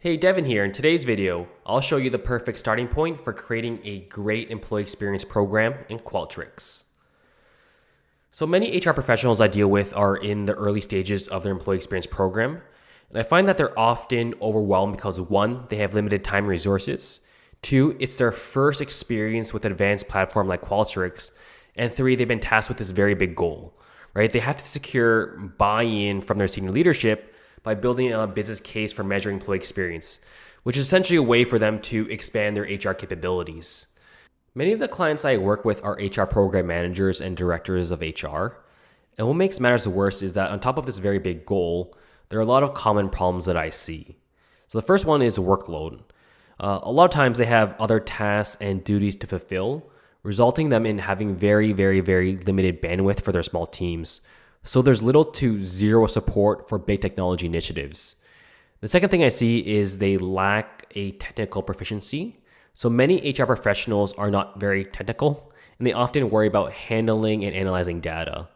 Hey, Devan here. In today's video, I'll show you the perfect starting point for creating a great employee experience program in Qualtrics. So many HR professionals I deal with are in the early stages of their employee experience program, and I find that they're often overwhelmed because one, they have limited time and resources, two, it's their first experience with an advanced platform like Qualtrics, and three, they've been tasked with this very big goal, right? They have to secure buy-in from their senior leadership by building a business case for measuring employee experience, which is essentially a way for them to expand their HR capabilities. Many of the clients I work with are HR program managers and directors of HR. And what makes matters worse is that on top of this very big goal, there are a lot of common problems that I see. So the first one is workload. A lot of times they have other tasks and duties to fulfill, resulting them in having very limited bandwidth for their small teams. So there's little to zero support for big technology initiatives. The second thing I see is they lack a technical proficiency. So many HR professionals are not very technical, and they often worry about handling and analyzing data.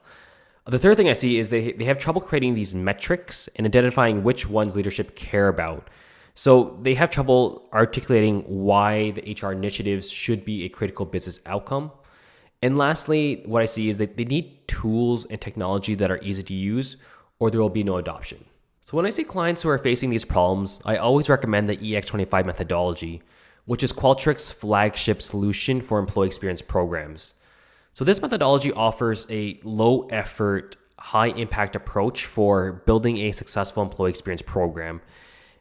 The third thing I see is they have trouble creating these metrics and identifying which ones leadership care about. So they have trouble articulating why the HR initiatives should be a critical business outcome. And lastly, what I see is that they need tools and technology that are easy to use, or there will be no adoption. So when I see clients who are facing these problems, I always recommend the EX25 methodology, which is Qualtrics' flagship solution for employee experience programs. So this methodology offers a low effort, high impact approach for building a successful employee experience program.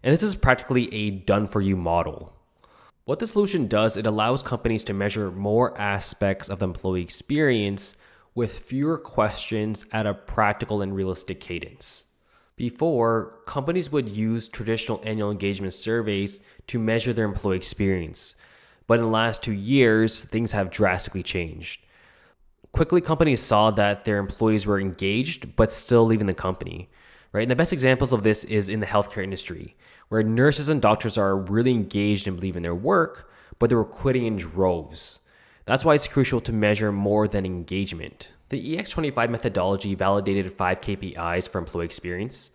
And this is practically a done for you model. What the solution does, it allows companies to measure more aspects of the employee experience with fewer questions at a practical and realistic cadence. Before, companies would use traditional annual engagement surveys to measure their employee experience. But in the last 2 years, things have drastically changed. Quickly, companies saw that their employees were engaged, but still leaving the company. Right? And the best examples of this is in the healthcare industry, where nurses and doctors are really engaged and believe in their work, but they were quitting in droves. That's why it's crucial to measure more than engagement. The EX25 methodology validated 5 KPIs for employee experience.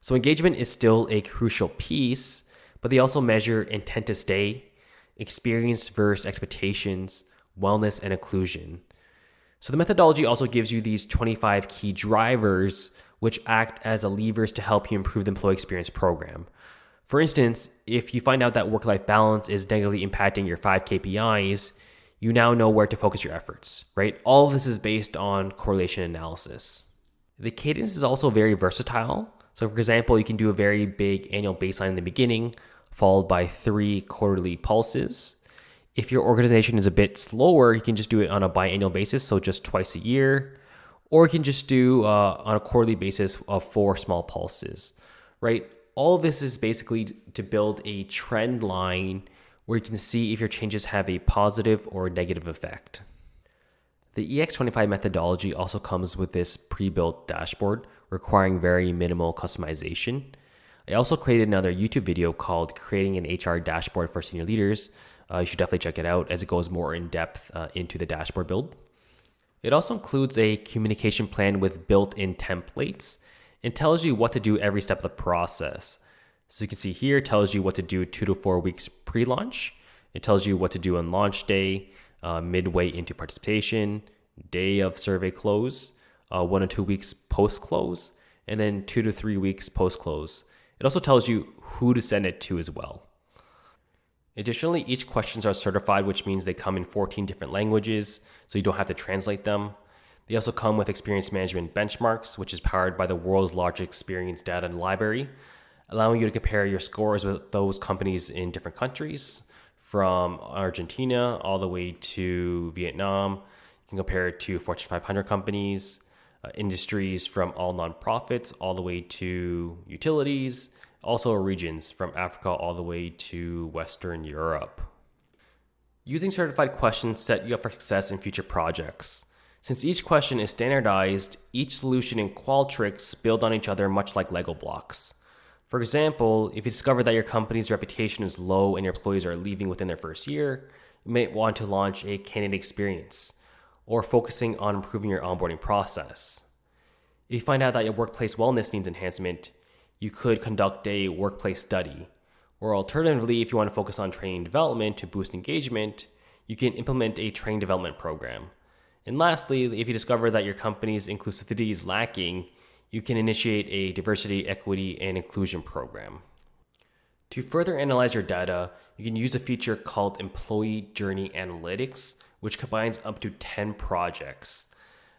So engagement is still a crucial piece, but they also measure intent to stay, experience versus expectations, wellness, and inclusion. So the methodology also gives you these 25 key drivers which act as levers to help you improve the employee experience program. For instance, if you find out that work-life balance is negatively impacting your 5 KPIs, you now know where to focus your efforts, right? All of this is based on correlation analysis. The cadence is also very versatile. So for example, you can do a very big annual baseline in the beginning, followed by 3 quarterly pulses. If your organization is a bit slower, you can just do it on a biannual basis, so just twice a year. Or you can just do on a quarterly basis of 4 small pulses, right? All of this is basically to build a trend line where you can see if your changes have a positive or negative effect. The EX25 methodology also comes with this pre-built dashboard requiring very minimal customization. I also created another YouTube video called Creating an HR Dashboard for Senior Leaders. You should definitely check it out as it goes more in depth into the dashboard build. It also includes a communication plan with built-in templates and tells you what to do every step of the process. So you can see here, it tells you what to do 2 to 4 weeks pre-launch. It tells you what to do on launch day, midway into participation, day of survey close, 1 to 2 weeks post-close, and then 2 to 3 weeks post-close. It also tells you who to send it to as well. Additionally, each questions are certified, which means they come in 14 different languages, so you don't have to translate them. They also come with experience management benchmarks, which is powered by the world's largest experience data library, allowing you to compare your scores with those companies in different countries, from Argentina all the way to Vietnam. You can compare it to Fortune 500 companies, industries from all nonprofits all the way to utilities, also regions from Africa all the way to Western Europe. Using certified questions set you up for success in future projects. Since each question is standardized, each solution in Qualtrics build on each other much like Lego blocks. For example, if you discover that your company's reputation is low and your employees are leaving within their first year, you may want to launch a candidate experience or focusing on improving your onboarding process. If you find out that your workplace wellness needs enhancement, you could conduct a workplace study Or alternatively, if you want to focus on training development to boost engagement, you can implement a training development program. And lastly, if you discover that your company's inclusivity is lacking, you can initiate a diversity, equity, and inclusion program. To further analyze your data, you can use a feature called Employee Journey Analytics, which combines up to 10 projects.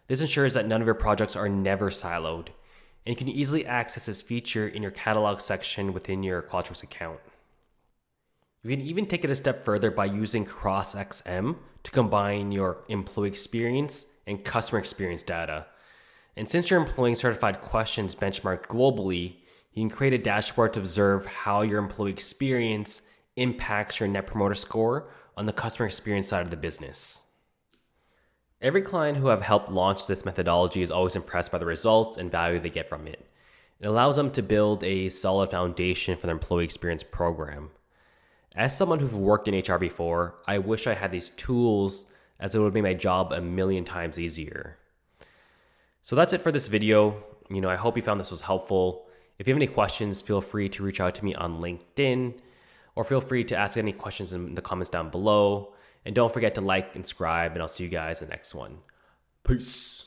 This ensures that none of your projects are never siloed, and you can easily access this feature in your catalog section within your Qualtrics account. You can even take it a step further by using CrossXM to combine your employee experience and customer experience data. And since you're employing certified questions benchmarked globally, you can create a dashboard to observe how your employee experience impacts your Net Promoter Score on the customer experience side of the business. Every client who I've helped launch this methodology is always impressed by the results and value they get from it. It allows them to build a solid foundation for their employee experience program. As someone who's worked in HR before, I wish I had these tools, as it would make my job a million times easier. So that's it for this video. I hope you found this was helpful. If you have any questions, feel free to reach out to me on LinkedIn, or feel free to ask any questions in the comments down below. And don't forget to like and subscribe, and I'll see you guys in the next one. Peace.